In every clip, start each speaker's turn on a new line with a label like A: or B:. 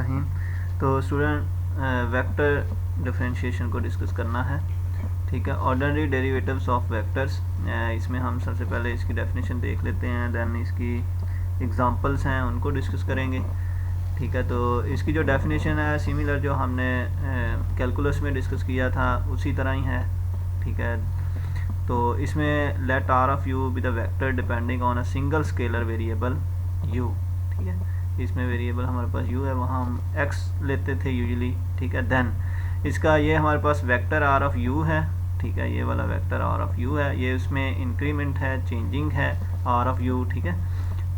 A: बिस्मिल्लाहिर्रहमानिर्रहीम। तो student vector differentiation को डिस्कस करना है, ठीक है। ऑर्डिनरी डेरिवेटिव्स ऑफ वेक्टर्स, इसमें हम सबसे पहले इसकी डेफिनेशन देख लेते हैं, देन इसकी एग्जांपल्स हैं उनको डिस्कस करेंगे, ठीक है। तो इसकी जो डेफिनेशन है सिमिलर जो हमने कैलकुलस में डिस्कस किया था उसी तरह ही है, ठीक है। तो इसमें let R of U be the vector depending on a single scalar variable U, ठीक है। इसमें वेरिएबल हमारे पास u है, वहाँ हम x लेते थे यूजुअली, ठीक है। देन इसका ये हमारे पास वेक्टर r ऑफ u है, ठीक है। ये वाला वेक्टर r ऑफ u है, ये उसमें इंक्रीमेंट है, चेंजिंग है r ऑफ u, ठीक है।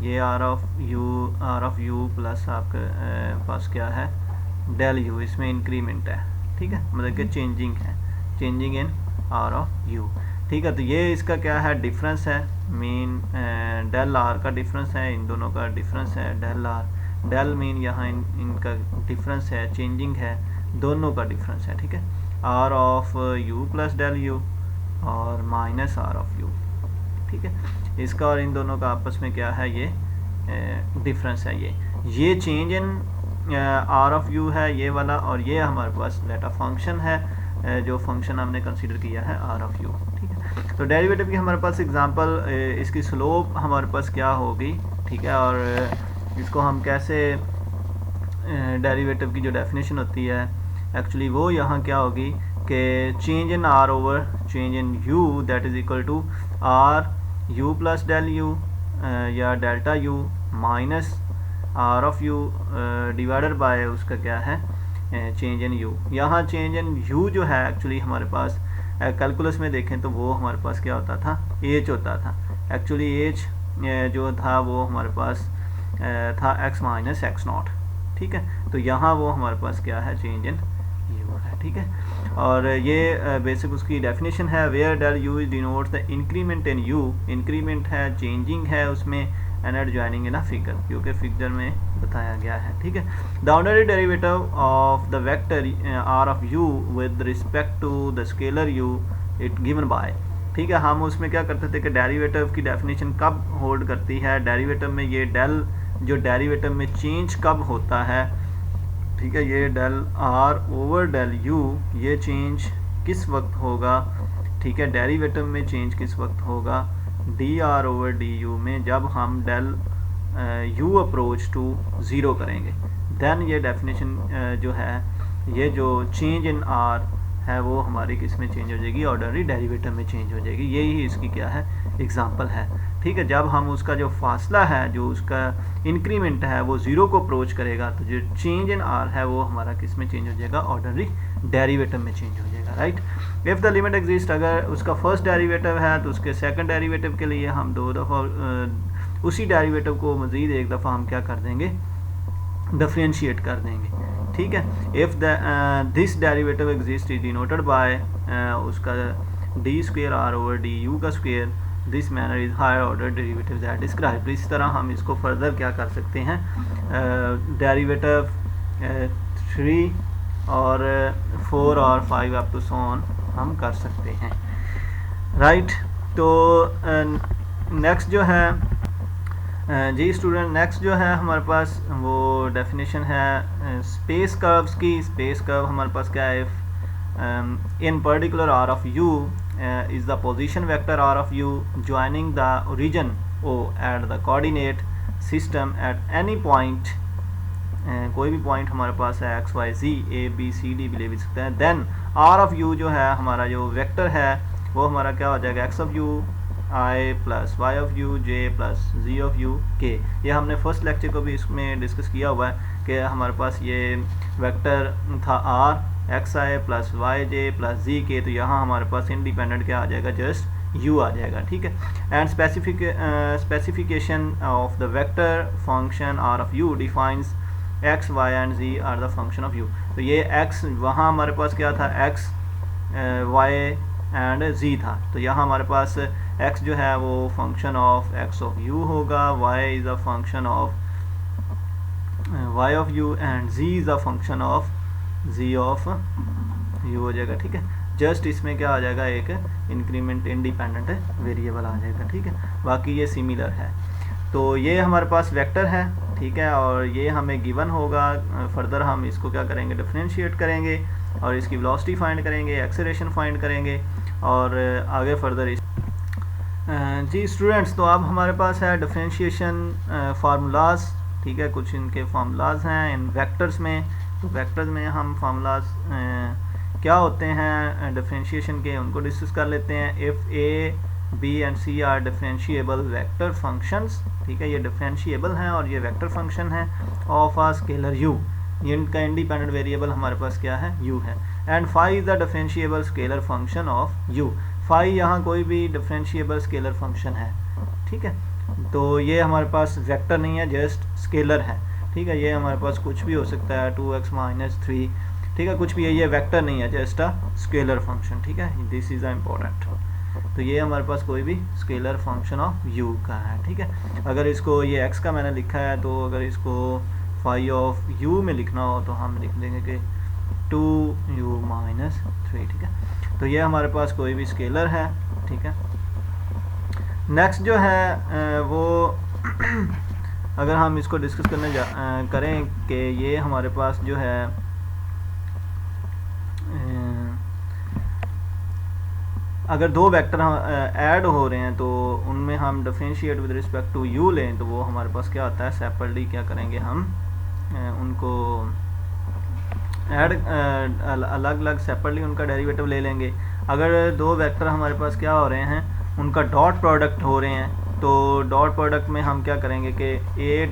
A: ये r ऑफ u प्लस आपके पास क्या है डेल u, इसमें इंक्रीमेंट है, ठीक है, मतलब कि चेंजिंग है, changing in r of u, ठीक है। तो ये इसका क्या है डिफरेंस है, मीन डेल आर का डिफरेंस है, इन दोनों का डिफरेंस है डेल आर, डेल मीन यहाँ इनका डिफरेंस है, चेंजिंग है, दोनों का डिफरेंस है, ठीक है। R of U plus del U और माइनस आर ऑफ यू, ठीक है। इसका और इन दोनों का आपस में क्या है, ये डिफरेंस है। ये change in are of you है ये वाला, और ये हमारे पास लेटा फंक्शन है, जो फंक्शन हमने कंसीडर किया है आर ऑफ यू, ठीक है। तो डेरिवेटिव की हमारे पास एग्जांपल, इसकी स्लोप हमारे पास क्या होगी, ठीक है। और इसको हम कैसे डेरिवेटिव की जो डेफिनेशन होती है एक्चुअली वो यहाँ क्या होगी कि change in r over change in u that is equal to r u plus del u या delta u minus are of u divided by उसका क्या है चेंज इन यू। यहाँ चेंज इन यू जो है एक्चुअली हमारे पास calculus में देखें तो वो हमारे पास क्या होता था, एच होता था। एक्चुअली एच जो था वो हमारे पास था एक्स माइनस एक्स नॉट, ठीक है। तो यहाँ वो हमारे पास क्या है चेंज इन यू है, ठीक है। और ये बेसिक उसकी डेफिनेशन है, where del U is denotes the increment in U, increment है, चेंजिंग है उसमें, and at joining in a figure, क्योंकि फिगर में बताया गया है, ठीक है। The ordinary derivative of the vector R of U with respect to the scalar U it given by, ठीक है। हम उसमें क्या करते थे कि डेरिवेटिव की डेफिनेशन कब होल्ड करती है, डेरिवेटिव में ये डेल जो डेरिवेटिव में चेंज कब होता है, ठीक है। ये del R over del U ये चेंज किस वक्त होगा, ठीक है। डेरिवेटिव में चेंज किस वक्त होगा, D R over D U में, जब हम del U approach to zero करेंगे, देन ये डेफिनेशन जो है ये जो चेंज इन आर है वो हमारी किस में चेंज हो जाएगी, ऑर्डिनरी डेरिवेटिव में चेंज हो जाएगी। यही इसकी क्या है एग्जांपल है, ठीक है। जब हम उसका जो फासला है, जो उसका इंक्रीमेंट है वो ज़ीरो को अप्रोच करेगा, तो जो चेंज इन आर है वो हमारा किस में चेंज हो जाएगा, ऑर्डिनरी डेरिवेटिव में चेंज हो जाएगा, right. If the limit exist, अगर उसका फर्स्ट डेरिवेटिव है तो उसके सेकंड डेरिवेटिव के लिए हम दो दफ़ा उसी डेरिवेटिव को मज़ीद एक दफ़ा हम क्या कर देंगे, डिफरेंशिएट कर देंगे, ठीक है। If this derivative exist is denoted by उसका d square r over D u का square, this manner is higher order derivative that described. इस तरह हम इसको फर्दर क्या कर सकते हैं, डेरिवेटिव 3 और 4 और 5 अप टू सो ऑन हम कर सकते हैं, राइट। तो नेक्स्ट जो है जी स्टूडेंट, नेक्स्ट जो है हमारे पास वो डेफिनेशन है स्पेस कर्व्स की। स्पेस कर्व हमारे पास क्या है, in particular R of U is the position vector R of U joining the origin O at the coordinate system at any point, कोई भी पॉइंट हमारे पास है X Y Z A B C D भी ले भी सकते हैं। देन आर ऑफ यू जो है हमारा जो वेक्टर है वो हमारा क्या हो जाएगा, X of U I plus Y of U J plus Z of U K. ये हमने फर्स्ट लेक्चर को भी इसमें डिस्कस किया हुआ है कि हमारे पास ये वेक्टर था r x i plus y j plus z k, तो यहाँ हमारे पास इंडिपेंडेंट क्या आ जाएगा, जस्ट यू आ जाएगा, ठीक है। And specification of the vector function R of U defines X Y and Z are the function of U. तो ये एक्स वहाँ हमारे पास क्या था, एक्स वाई एंड जी था, तो यहाँ हमारे पास x जो है वो function of x of u होगा, y is a function of y of u and z is a function of z of u हो जाएगा, ठीक है। जस्ट इसमें क्या आ जाएगा, एक इंक्रीमेंट इंडिपेंडेंट वेरिएबल आ जाएगा, ठीक है। बाकी ये सिमिलर है। तो ये हमारे पास वेक्टर है, ठीक है, और ये हमें गिवन होगा। फर्दर हम इसको क्या करेंगे, डिफरेंशिएट करेंगे और इसकी वेलोसिटी फाइंड करेंगे, एक्सेलरेशन फाइंड करेंगे और आगे फर्दर इस जी स्टूडेंट्स, तो अब हमारे पास है डिफरेंशिएशन फार्मूलाज। ठीक है, कुछ इनके फार्मूलाज हैं इन वेक्टर्स में। तो वेक्टर्स में हम फार्मूलाज क्या होते हैं डिफरेंशिएशन के, उनको डिस्कस कर लेते हैं। If A B and C are differentiable vector functions, ठीक है, ये डिफरेंशिएबल हैं और ये वेक्टर फंक्शन है ऑफ आ स्केलर u। इनका इंडिपेंडेंट वेरिएबल हमारे पास क्या है, u है। And phi is the differentiable scalar function of u। Phi यहाँ कोई भी डिफरेंशिएबल स्केलर फंक्शन है, ठीक है। तो ये हमारे पास वेक्टर नहीं है, जस्ट स्केलर है, ठीक है। ये हमारे पास कुछ भी हो सकता है, 2x - 3, ठीक है, कुछ भी है, ये वेक्टर नहीं है, जस्ट अ स्केलर फंक्शन, ठीक है। This is a important. तो ये हमारे पास कोई भी स्केलर फंक्शन ऑफ u का है, ठीक है। अगर इसको ये x का मैंने लिखा है, तो अगर इसको फाई ऑफ u में लिखना हो तो हम लिख देंगे कि 2u - 3, ठीक है। तो ये हमारे पास कोई भी स्केलर है, ठीक है। नेक्स्ट जो है वो अगर हम इसको डिस्कस करने करें कि ये हमारे पास जो है अगर दो वेक्टर ऐड हो रहे हैं तो उनमें हम differentiate with respect to u लें, तो वो हमारे पास क्या होता है, सेपरेटली क्या करेंगे हम उनको ऐड अलग अलग सेपरेटली उनका डेरिवेटिव ले लेंगे। अगर दो वेक्टर हमारे पास क्या हो रहे हैं, उनका डॉट प्रोडक्ट हो रहे हैं, तो डॉट प्रोडक्ट में हम क्या करेंगे कि ए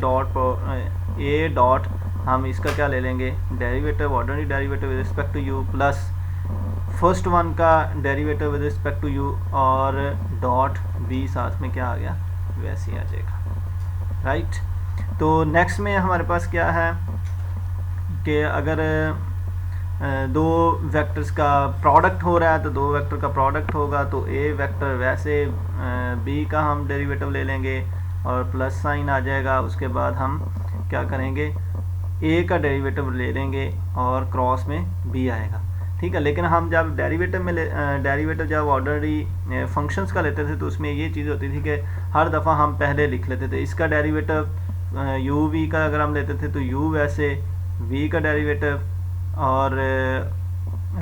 A: डॉट हम इसका क्या ले लेंगे, derivative, ordinary derivative with respect to u plus first one का derivative with respect to u और डॉट b साथ में क्या आ गया, वैसे ही आ जाएगा, राइट। तो नेक्स्ट में हमारे पास क्या है कि अगर दो वेक्टर्स का प्रोडक्ट हो रहा है, तो दो वेक्टर का प्रोडक्ट होगा तो ए वेक्टर वैसे बी का हम डेरिवेटिव ले लेंगे और प्लस साइन आ जाएगा। उसके बाद हम क्या करेंगे, ए का डेरिवेटिव ले लेंगे और क्रॉस में बी आएगा, ठीक है। लेकिन हम जब डेरिवेटिव जब ऑर्डिनरी फंक्शंस का लेते थे तो उसमें ये चीज़ होती थी कि हर दफ़ा हम पहले लिख लेते थे इसका डेरिवेटिव यू वी का अगर हम लेते थे तो u वैसे, v का डेरिवेटिव, और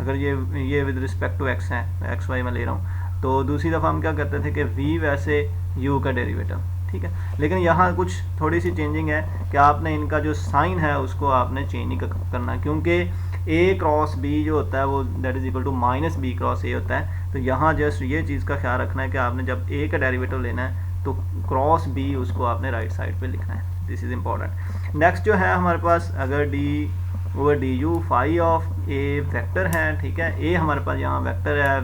A: अगर ये विद रिस्पेक्ट टू x है, एक्स वाई मैं ले रहा हूँ, तो दूसरी दफ़ा हम क्या करते थे कि v वैसे u का डेरिवेटिव, ठीक है। लेकिन यहाँ कुछ थोड़ी सी चेंजिंग है कि आपने इनका जो साइन है उसको आपने चेंज नहीं करना, क्योंकि a क्रॉस b जो होता है वो that is equal to minus b cross a होता है। तो यहाँ जस्ट ये चीज़ का ख्याल रखना है कि आपने जब a का डेरिवेटिव लेना है तो क्रॉस b उसको आपने राइट साइड पे लिखना है, दिस इज़ इम्पॉर्टेंट। नेक्स्ट जो है हमारे पास अगर d over D U phi of a vector है, ठीक है, a हमारे पास यहाँ वेक्टर है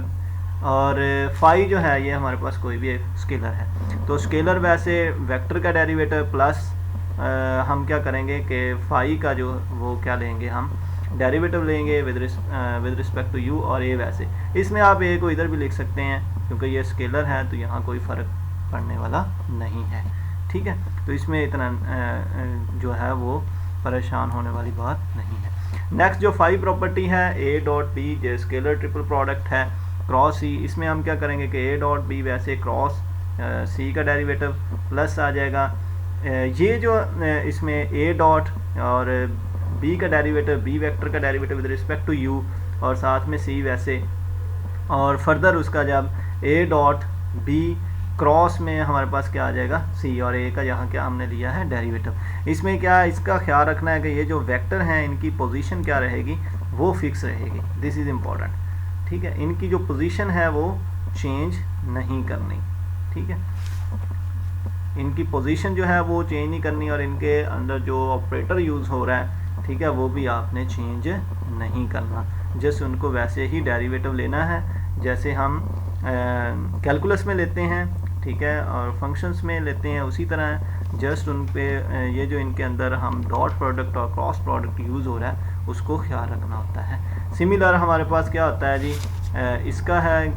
A: और फाई जो है ये हमारे पास कोई भी एक स्केलर है। तो स्केलर वैसे वेक्टर का डेरिवेटिव प्लस हम क्या करेंगे कि फाई का जो वो क्या लेंगे, हम डेरिवेटिव लेंगे विद रिस्पेक्ट टू u और a वैसे। इसमें आप a को इधर भी लिख सकते हैं क्योंकि ये स्केलर है, तो यहाँ कोई फ़र्क पड़ने वाला नहीं है, ठीक है। तो इसमें इतना जो है वो परेशान होने वाली बात नहीं है। नेक्स्ट जो फाई प्रॉपर्टी है a डॉट b जो स्केलर ट्रिपल प्रोडक्ट है क्रॉस c, इसमें हम क्या करेंगे कि a डॉट b वैसे क्रॉस c का डेरिवेटिव प्लस आ जाएगा। ये जो इसमें a डॉट और b का डेरिवेटिव, b वेक्टर का derivative with respect to u और साथ में c वैसे, और फर्दर उसका जब a डॉट b क्रॉस में हमारे पास क्या आ जाएगा, c, और a का यहाँ क्या हमने लिया है डेरिवेटिव। इसमें क्या इसका ख्याल रखना है कि ये जो वेक्टर हैं इनकी पोजीशन क्या रहेगी, वो फिक्स रहेगी, दिस इज़ इम्पॉर्टेंट, ठीक है। इनकी जो पोजीशन है वो चेंज नहीं करनी, ठीक है, इनकी पोजीशन जो है वो चेंज नहीं करनी और इनके अंदर जो ऑपरेटर यूज़ हो रहा है, ठीक है, वो भी आपने चेंज नहीं करना, जस्ट उनको वैसे ही डेरिवेटिव लेना है जैसे हम कैलकुलस में लेते हैं, ठीक है, और फंक्शंस में लेते हैं, उसी तरह जस्ट उन पे ये जो इनके अंदर हम डॉट प्रोडक्ट और क्रॉस प्रोडक्ट यूज़ हो रहा है उसको ख्याल रखना होता है। सिमिलर हमारे पास क्या होता है जी, इसका है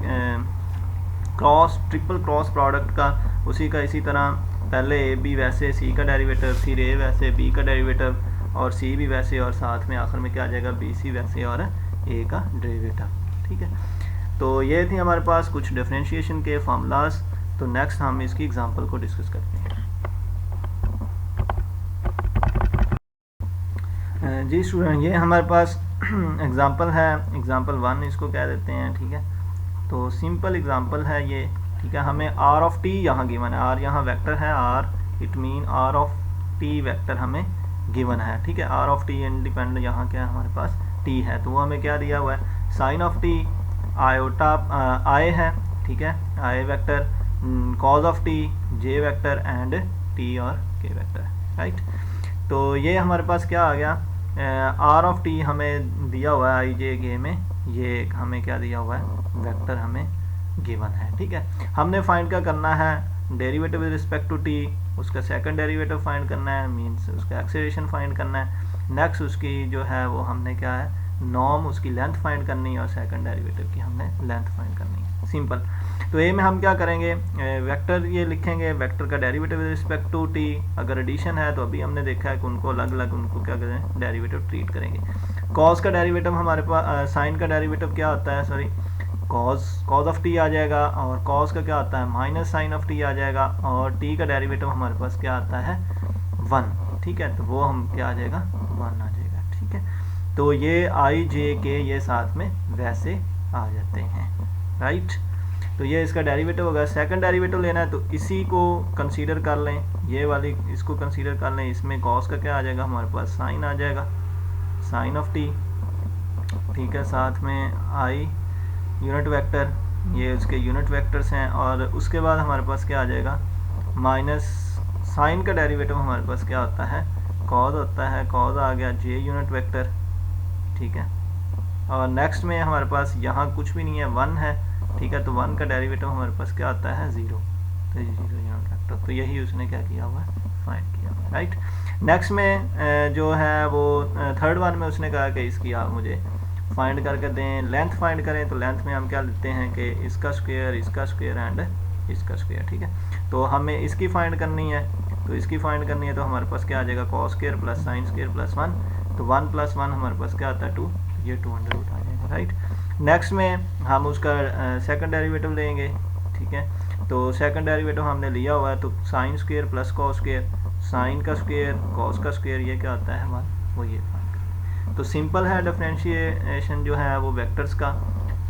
A: क्रॉस ट्रिपल क्रॉस प्रोडक्ट का, उसी का इसी तरह पहले ए बी वैसे, सी का डेरिवेटिव, फिर ए वैसे, बी का डेरिवेटिव और सी भी वैसे, और साथ में आखिर में क्या आ जाएगा, बी सी वैसे और ए का डेरिवेटिव, ठीक है। तो ये थी हमारे पास कुछ डिफरेंशिएशन के फार्मूलाज। तो नेक्स्ट हम इसकी एग्जांपल को डिस्कस करते हैं। जी स्टूडेंट, ये हमारे पास एग्जांपल है, एग्जांपल 1 इसको कह देते हैं, ठीक है। तो सिंपल एग्जांपल है ये, ठीक है। हमें आर ऑफ टी यहाँ गिवन है, आर यहाँ वेक्टर है, R it mean R of T vector हमें गिवन है, ठीक है। आर ऑफ टी इंडिपेंडेंट यहाँ क्या है हमारे पास टी है, तो वो हमें क्या दिया हुआ है, sine of t iota i है, ठीक है, i vector, cos of t j vector and t और के वेक्टर, राइट। तो ये हमारे पास क्या आ गया, आर ऑफ टी हमें दिया हुआ है आई जे के में, ये हमें क्या दिया हुआ है, वेक्टर हमें गिवन है, ठीक है। हमने फाइंड क्या करना है, derivative with respect to T, उसका सेकंड डेरिवेटिव फाइंड करना है, मींस उसका एक्सेलरेशन फाइंड करना है। नेक्स्ट उसकी जो है वो हमने क्या है, नॉर्म उसकी लेंथ फाइंड करनी है, और सेकंड डेरिवेटिव की हमने लेंथ फाइंड करनी है, सिंपल। तो ए में हम क्या करेंगे, वेक्टर ये लिखेंगे, वेक्टर का derivative with respect to T, अगर एडिशन है तो अभी हमने देखा है कि उनको अलग अलग उनको क्या करें, डेरिवेटिव ट्रीट करेंगे। कॉस का डेरिवेटिव हमारे पास, साइन का डेरिवेटिव क्या होता है, सॉरी कॉज ऑफ टी आ जाएगा, और कॉस का क्या आता है, माइनस साइन ऑफ टी आ जाएगा, और टी का डेरिवेटिव हमारे पास क्या आता है, 1, ठीक है। तो वो हम क्या आ जाएगा, 1 आ जाएगा, ठीक है। तो ये आई जे के ये साथ में वैसे आ जाते हैं, राइट। तो ये इसका डेरिवेटिव होगा। सेकंड डेरिवेटिव लेना है तो इसी को कंसीडर कर लें, ये वाली इसको कंसीडर कर लें, इसमें कॉस का क्या आ जाएगा हमारे पास, साइन आ जाएगा, साइन ऑफ टी, ठीक है। साथ में आई यूनिट वेक्टर, ये उसके यूनिट वेक्टर्स हैं, और उसके बाद हमारे पास क्या आ जाएगा, माइनस साइन का डेरिवेटिव हमारे पास क्या होता है, कॉज होता है, कॉज आ गया जे यूनिट वेक्टर, ठीक है। और नेक्स्ट में हमारे पास यहाँ कुछ भी नहीं है, 1 है, ठीक है। तो 1 का डेरिवेटिव हमारे पास क्या आता है, 0, तो 0 यूनिट वेक्टर, तो यही उसने क्या किया हुआ है, फाइंड किया हुआ है, राइट। नेक्स्ट में जो है वो थर्ड वन में उसने कहा कि इसकी आप मुझे फाइंड करके दें, लेंथ फाइंड करें। तो लेंथ में हम क्या लेते हैं कि इसका स्क्वायर एंड इसका स्क्वायर, ठीक है। तो हमें इसकी फाइंड करनी है, तो इसकी फाइंड करनी है तो हमारे पास क्या आ जाएगा, cos square plus sign square plus 1, तो 1 प्लस 1 हमारे पास क्या आता है, 2, ये 2 अंडर रूट आ जाएगा, राइट। नेक्स्ट में हम उसका सेकंड डेरिवेटिव लेंगे, ठीक है। तो सेकंड डेरिवेटिव हमने लिया हुआ है, तो sine square plus cos square, sine का स्क्वायर कॉस का स्क्वायर, ये क्या आता है हमारा, वो ये फाइंड करना। तो सिंपल है डिफरेंशिएशन जो है वो वेक्टर्स का,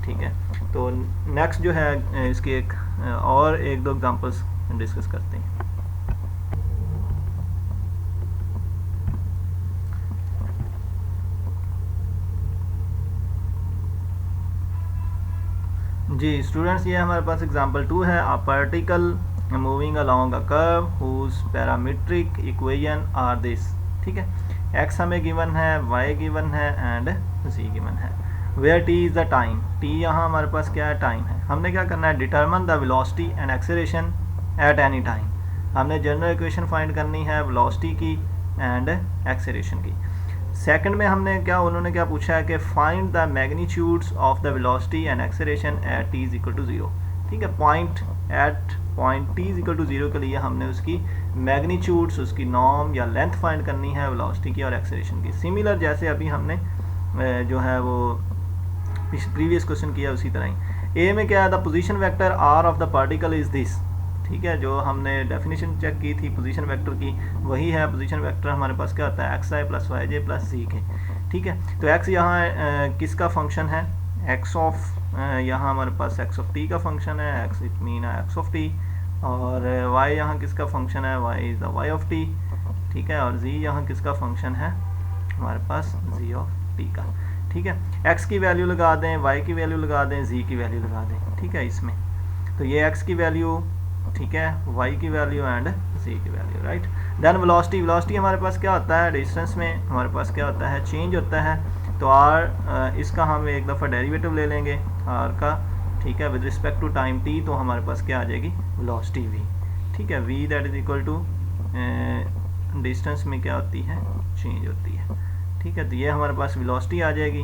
A: ठीक है। तो नेक्स्ट जो है इसकी एक और एक दो एग्जांपल्स डिस्कस करते हैं। जी स्टूडेंट्स, ये हमारे पास एग्जांपल 2 है, a particle moving along a curve whose parametric equation are this, ठीक है। एक्स हमें गिवन है, वाई गिवन है एंड जी गिवन है। Where T is the time, T यहाँ हमारे पास क्या है, टाइम है। हमने क्या करना है, determine the velocity and acceleration at any time. हमने जनरल इक्वेशन फाइंड करनी है वेलोसिटी की एंड एक्सेलरेशन की। सेकंड में हमने क्या, उन्होंने क्या पूछा है कि find the magnitudes of the velocity and acceleration at T is equal to 0, ठीक है। Point T is equal to 0 के लिए हमने उसकी मैग्नीट्यूड्स, उसकी नॉर्म या लेंथ फाइंड करनी है वेलोसिटी की और एक्सेलरेशन की। सिमिलर जैसे अभी हमने जो है वो प्रीवियस क्वेश्चन किया उसी तरह ही। ए में क्या है, the position vector R of the particle is this, ठीक है। जो हमने डेफिनेशन चेक की थी पोजीशन वेक्टर की, वही है। पोजीशन वेक्टर हमारे पास क्या होता है, x i plus y j plus z के, ठीक है। तो एक्स यहाँ किसका फंक्शन है, एक्स ऑफ, यहाँ हमारे पास एक्स ऑफ टी का फंक्शन है, X it mean X of T, और वाई यहाँ किसका फंक्शन है, Y is the Y of T, ठीक है। और जी यहाँ किसका फंक्शन है, हमारे पास जी ऑफ टी का, ठीक है। एक्स की वैल्यू लगा दें, वाई की वैल्यू लगा दें, जी की वैल्यू लगा दें, ठीक है। इसमें तो ये एक्स की वैल्यू, ठीक है, वाई की वैल्यू एंड जी की value, right. Then velocity, velocity हमारे पास क्या होता है, डिस्टेंस में हमारे पास क्या होता है, चेंज होता है। तो आर, इसका हम एक दफ़ा डेरिवेटिव ले लेंगे आर का, ठीक है, with respect to time T, तो हमारे पास क्या आ जाएगी, वेलोसिटी वी, ठीक है। V that is equal to distance में क्या होती है, चेंज होती है, ठीक है। तो ये हमारे पास वेलोसिटी आ जाएगी।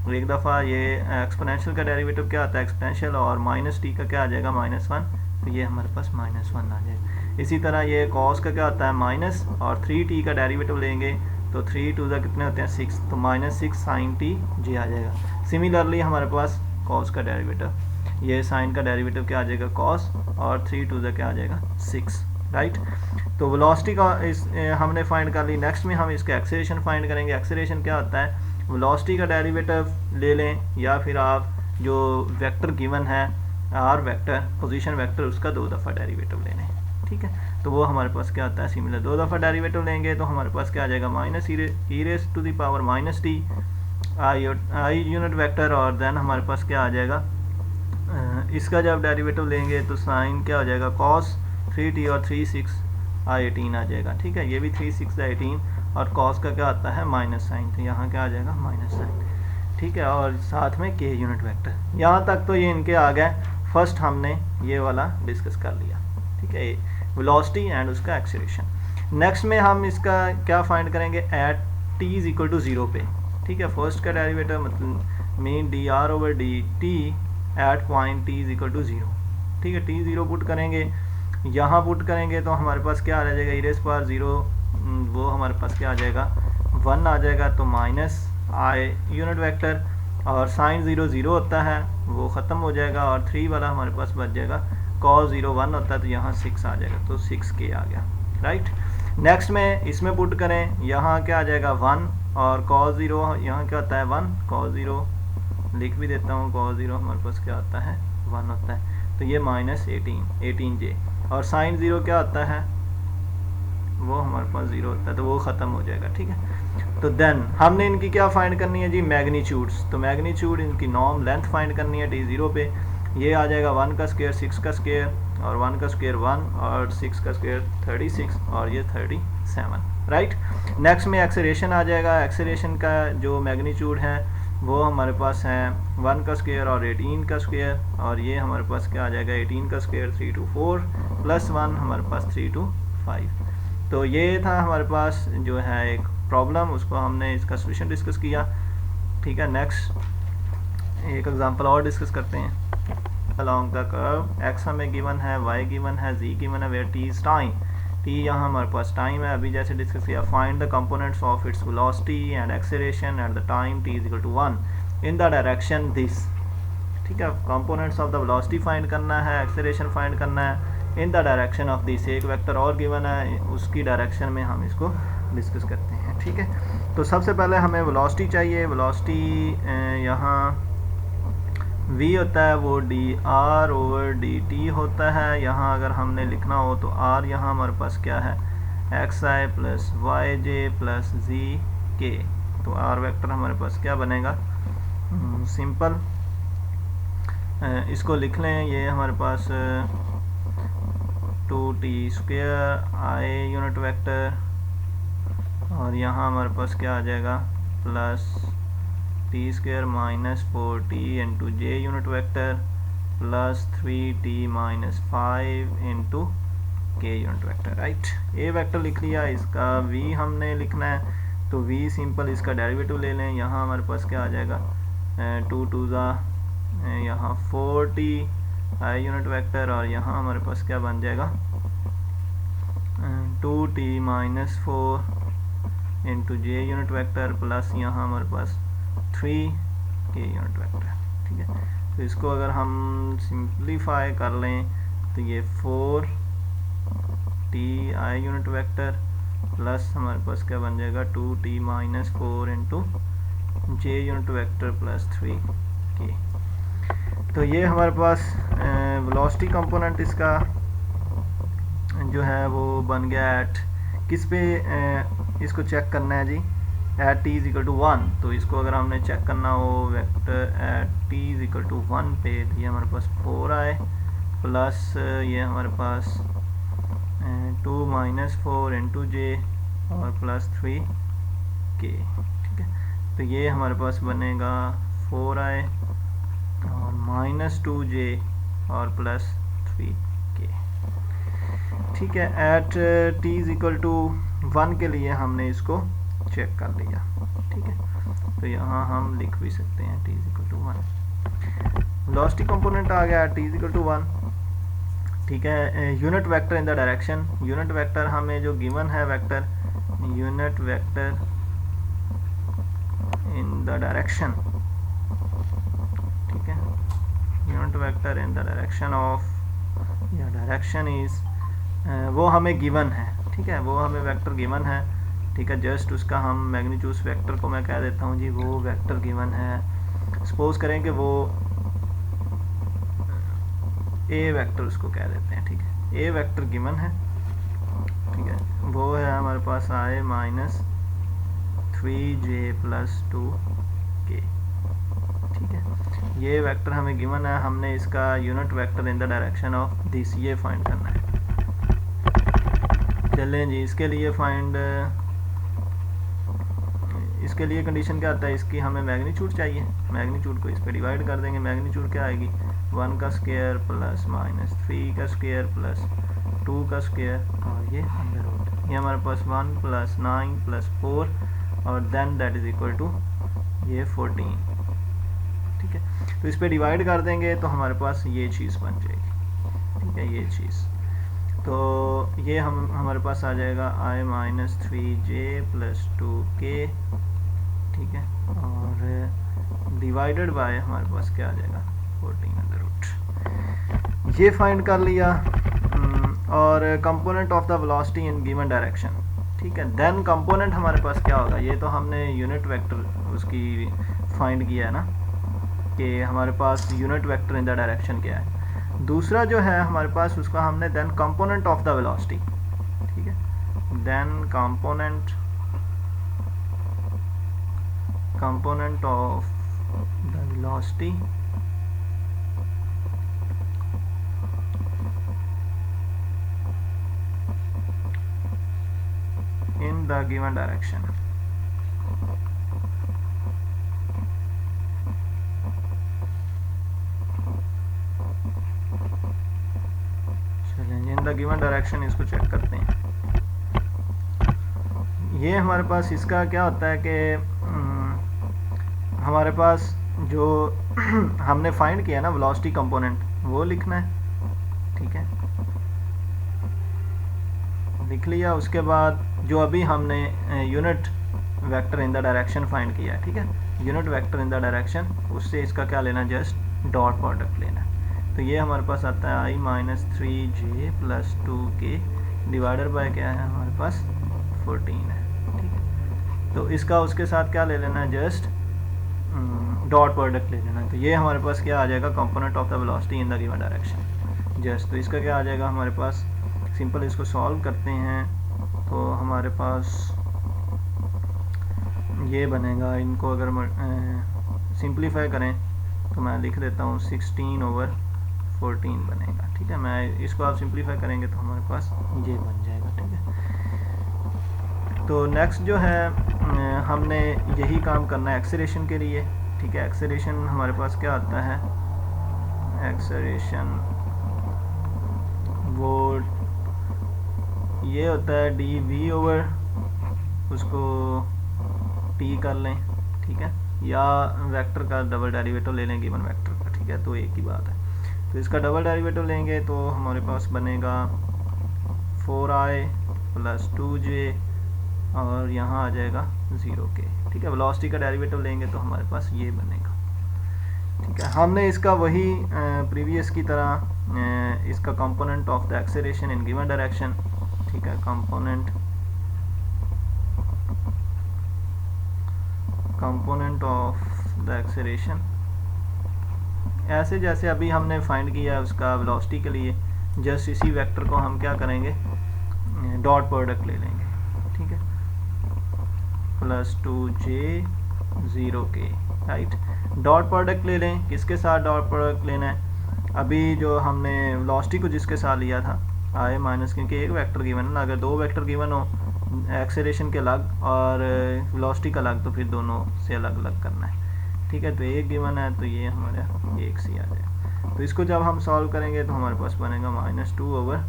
A: और एक दफ़ा ये एक्सपोनेंशियल का डेरिवेटिव क्या होता है, एक्सपोनेंशियल, और माइनस टी का क्या आ जाएगा, -1, तो ये हमारे पास -1 आ जाएगा। इसी तरह ये कॉस का क्या होता है, माइनस, और 3t का डेरिवेटिव लेंगे तो 3 2 कितने होते हैं, 6, तो -6 साइन टी जे आ जाएगा। सिमिलरली हमारे पास कॉस का डेरिवेटिव, ये साइन का डेरिवेटिव क्या आ जाएगा, कॉस, और 3 2 क्या आ जाएगा, 6, राइट। तो वेलोसिटी का हमने फाइंड कर ली। नेक्स्ट में हम इसका एक्सेलरेशन फाइंड करेंगे। एक्सेलरेशन क्या होता है, वेलोसिटी का डेरिवेटिव ले लें या फिर आप जो वेक्टर गिवन है आर वेक्टर पोजीशन वेक्टर उसका 2 दफ़ा डेरिवेटिव ले लें, ठीक है। तो वो हमारे पास क्या आता है सिमिलर, 2 दफ़ा डेरिवेटिव लेंगे तो हमारे पास क्या आ जाएगा minus E raise to the power minus T I unit vector, और देन हमारे पास क्या आ जाएगा इसका जब डेरिवेटिव लेंगे तो साइन क्या हो जाएगा कॉस 3t और 3 6 18 आ जाएगा, ठीक है। ये भी 3 6 18 और कॉस का क्या आता है माइनस साइन, तो यहाँ क्या आ जाएगा माइनस साइन, ठीक है। और साथ में के यूनिट वेक्टर। यहाँ तक तो ये इनके आ गए। फर्स्ट हमने ये वाला डिस्कस कर लिया, ठीक है, वेलोसिटी एंड उसका एक्सेलरेशन। नेक्स्ट में हम इसका क्या फाइंड करेंगे at t is equal to 0 पे, ठीक है। फर्स्ट का डेरिवेटिव मतलब mean D R over D T at point t is equal to 0, ठीक है। t 0 पुट करेंगे, यहाँ पुट करेंगे तो हमारे पास क्या आ जाएगा ई रेज़ पावर 0, वो हमारे पास क्या आ जाएगा 1 आ जाएगा, तो माइनस आई यूनिट वेक्टर, और साइन 0 0 होता है वो ख़त्म हो जाएगा, और 3 वाला हमारे पास बच जाएगा कॉस 0 1 होता है तो यहाँ 6 आ जाएगा, तो 6k आ गया, राइट। नेक्स्ट में इसमें पुट करें, यहाँ क्या आ जाएगा 1 और कॉस 0 यहाँ क्या होता है 1, कॉस 0 लिख भी देता हूँ, कॉस 0 हमारे पास क्या होता है 1 होता है, तो ये माइनस 18j, और साइन 0 क्या होता है वो हमारे पास 0 होता है, तो वो ख़त्म हो जाएगा, ठीक है। तो देन हमने इनकी क्या फाइंड करनी है जी मैग्नीट्यूड्स, तो मैग्नीट्यूड इनकी नॉर्म लेंथ फाइंड करनी है t0 पे। ये आ जाएगा 1 का स्क्वायर 6 का स्क्वायर, और 1 का स्क्वायर 1 और 6 का स्क्वायर 36 और ये 37, राइट। नेक्स्ट में एक्सेलरेशन आ जाएगा। एक्सेलरेशन का जो मैग्नीट्यूड है वो हमारे पास है 1 का स्क्वायर और 18 का स्क्वायर, और ये हमारे पास क्या आ जाएगा 18 का स्क्वायर 3 to 4 प्लस 1 हमारे पास 3 to 5। तो ये था हमारे पास जो है एक प्रॉब्लम, उसको हमने इसका सोल्यूशन डिस्कस किया, ठीक है। नेक्स्ट एक एग्जांपल और डिस्कस करते हैं। अलोंग द कर्व x हमें गिवन है, y गिवन है, z गिवन है, where t is time, t यहाँ हमारे पास टाइम है, अभी जैसे डिस्कस किया। Find the components of its velocity and acceleration at the time t is equal to 1 in the direction this, ठीक है। Components of the velocity find करना है, एक्सेलरेशन फाइंड करना है in the direction of this, एक vector और given है उसकी डायरेक्शन में हम इसको डिस्कस करते हैं, ठीक है। तो सबसे पहले हमें वेलोसिटी चाहिए। वेलोसिटी यहाँ v होता है वो D R over D T होता है। यहाँ अगर हमने लिखना हो तो r यहाँ हमारे पास क्या है x i plus y j plus z k, तो r वेक्टर हमारे पास क्या बनेगा सिंपल, इसको लिख लें, ये हमारे पास 2t square i unit vector, और यहाँ हमारे पास क्या आ जाएगा plus t square minus 4t into j unit vector plus 3t minus 5 into k unit vector, right. A vector लिख लिया, इसका v हमने लिखना है, तो v सिंपल इसका डेरिवेटिव ले लें। यहाँ हमारे पास क्या आ जाएगा 2 2 यहाँ 4t आई यूनिट वेक्टर, और यहाँ हमारे पास क्या बन जाएगा 2t minus 4 into j unit vector plus यहाँ हमारे पास 3 के यूनिट वेक्टर, ठीक है। तो इसको अगर हम सिंप्लीफाई कर लें तो ये 4t आई यूनिट वेक्टर प्लस हमारे पास क्या बन जाएगा 2t minus 4 into j unit vector plus 3k। तो ये हमारे पास वेलोसिटी कंपोनेंट इसका जो है वो बन गया एट किस पे इसको चेक करना है g at t is equal to 1। तो इसको अगर हमने चेक करना हो vector at t is equal to 1 पे, तो ये हमारे पास 4 आए प्लस ये हमारे पास 2 माइनस 4 इंटू जे और प्लस 3k, ठीक है। तो ये हमारे पास बनेगा 4 आए और माइनस 2j और प्लस 3k, ठीक है। At t is equal to 1 के लिए हमने इसको चेक कर लिया, ठीक है। तो यहाँ हम लिख भी सकते हैं t is equal to 1। Velocity component आ गया t इज इक्वल टू 1, ठीक है। Unit vector in the direction, unit vector हमें जो गिवन है vector unit vector in the direction, ठीक है। Unit vector in the direction of, या डायरेक्शन इज वो हमें गिवन है, ठीक है, वो हमें वेक्टर गिवन है, ठीक है। जस्ट उसका हम मैग्नीट्यूड वेक्टर को मैं कह देता हूँ जी वो वेक्टर गिवन है। सपोज करें कि वो ए वेक्टर उसको कह देते हैं, ठीक है, ए वेक्टर गिवन है, ठीक है, वो है हमारे पास i minus 3j plus 2k, ठीक है। ये वेक्टर हमें गिवन है, हमने इसका unit vector in the direction of this ये फाइंड करना है। चलें जी, इसके लिए कंडीशन क्या आता है, इसकी हमें मैग्नीट्यूड चाहिए, मैग्नीट्यूड को इस पर डिवाइड कर देंगे, मैग्नीट्यूड क्या आएगी 1 का स्क्वायर प्लस माइनस 3 का स्क्वायर प्लस 2 का स्क्वायर और ये अंडर रूट, ये हमारे पास 1 प्लस 9 प्लस 4 और then that is equal to ये 14, ठीक है। तो इस पर डिवाइड कर देंगे तो हमारे पास ये चीज़ बन जाएगी, ठीक है, ये चीज़। तो ये हमारे पास आ जाएगा i minus 3j plus 2k, ठीक है, और डिवाइडेड बाय हमारे पास क्या आ जाएगा 14 अंडर रूट, ये फाइंड कर लिया। और component of the velocity in given direction, ठीक है। देन कंपोनेंट हमारे पास क्या होगा, ये तो हमने यूनिट वेक्टर उसकी फाइंड किया है ना कि हमारे पास unit vector in the direction क्या है। दूसरा जो है हमारे पास उसका हमने then component of the velocity, ठीक है, then component of the velocity in the given direction, in the given direction, इसको चेक करते हैं। ये हमारे पास इसका क्या होता है कि हमारे पास जो हमने फाइंड किया ना वेलोसिटी कंपोनेंट वो लिखना है, ठीक है, लिख लिया। उसके बाद जो अभी हमने unit vector in the direction find किया है, ठीक है, unit vector in the direction, उससे इसका क्या लेना, जस्ट डॉट प्रोडक्ट लेना है। तो ये हमारे पास आता है i minus 3j plus 2k divided by क्या है हमारे पास 14 है, ठीक है। तो इसका उसके साथ क्या ले लेना है, जस्ट डॉट प्रोडक्ट ले लेना है। तो ये हमारे पास क्या आ जाएगा component of the velocity in the given direction just. तो इसका क्या आ जाएगा हमारे पास, सिंपल इसको सॉल्व करते हैं तो हमारे पास ये बनेगा, इनको अगर सिंप्लीफाई करें तो मैं लिख देता हूँ 16/14 बनेगा, ठीक है। मैं इसको आप सिंप्लीफाई करेंगे तो हमारे पास ये बन जाएगा, ठीक है। तो नेक्स्ट जो है हमने यही काम करना है एक्सेलरेशन के लिए, ठीक है। एक्सेलरेशन हमारे पास क्या आता है, एक्सेलरेशन वो ये होता है dv/, उसको t कर लें, ठीक है, या वेक्टर का डबल डेरिवेटिव ले लें गिवन वेक्टर का, ठीक है, तो एक ही बात है। तो इसका डबल डेरिवेटिव लेंगे तो हमारे पास बनेगा 4i प्लस 2j और यहाँ आ जाएगा 0k, ठीक है। वेलोसिटी का डेरिवेटिव लेंगे तो हमारे पास ये बनेगा, ठीक है। हमने इसका वही प्रीवियस की तरह इसका component of the acceleration in given direction, ठीक है, कंपोनेंट ऑफ द एक्सेलरेशन ऐसे जैसे अभी हमने फाइंड किया है उसका वेलोसिटी के लिए, जस्ट इसी वेक्टर को हम क्या करेंगे, डॉट प्रोडक्ट ले लेंगे, ठीक है, plus 2j 0k, right. Dot product ले लें, किसके साथ डॉट प्रोडक्ट लेना है, अभी जो हमने वेलोसिटी को जिसके साथ लिया था i माइनस, क्योंकि एक वेक्टर गिवन है ना, अगर दो वेक्टर गिवन हो एक्सेलरेशन के अलग और वेलोसिटी का अलग तो फिर दोनों से अलग अलग करना है, ठीक है। तो एक गिवन है तो ये हमारे एक सी आ जाएगा। तो इसको जब हम सॉल्व करेंगे तो हमारे पास बनेगा -2/14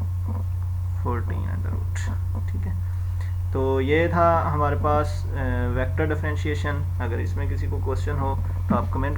A: ठीक है। तो ये था हमारे पास वेक्टर डिफरेंशिएशन। अगर इसमें किसी को क्वेश्चन हो तो आप कमेंट कर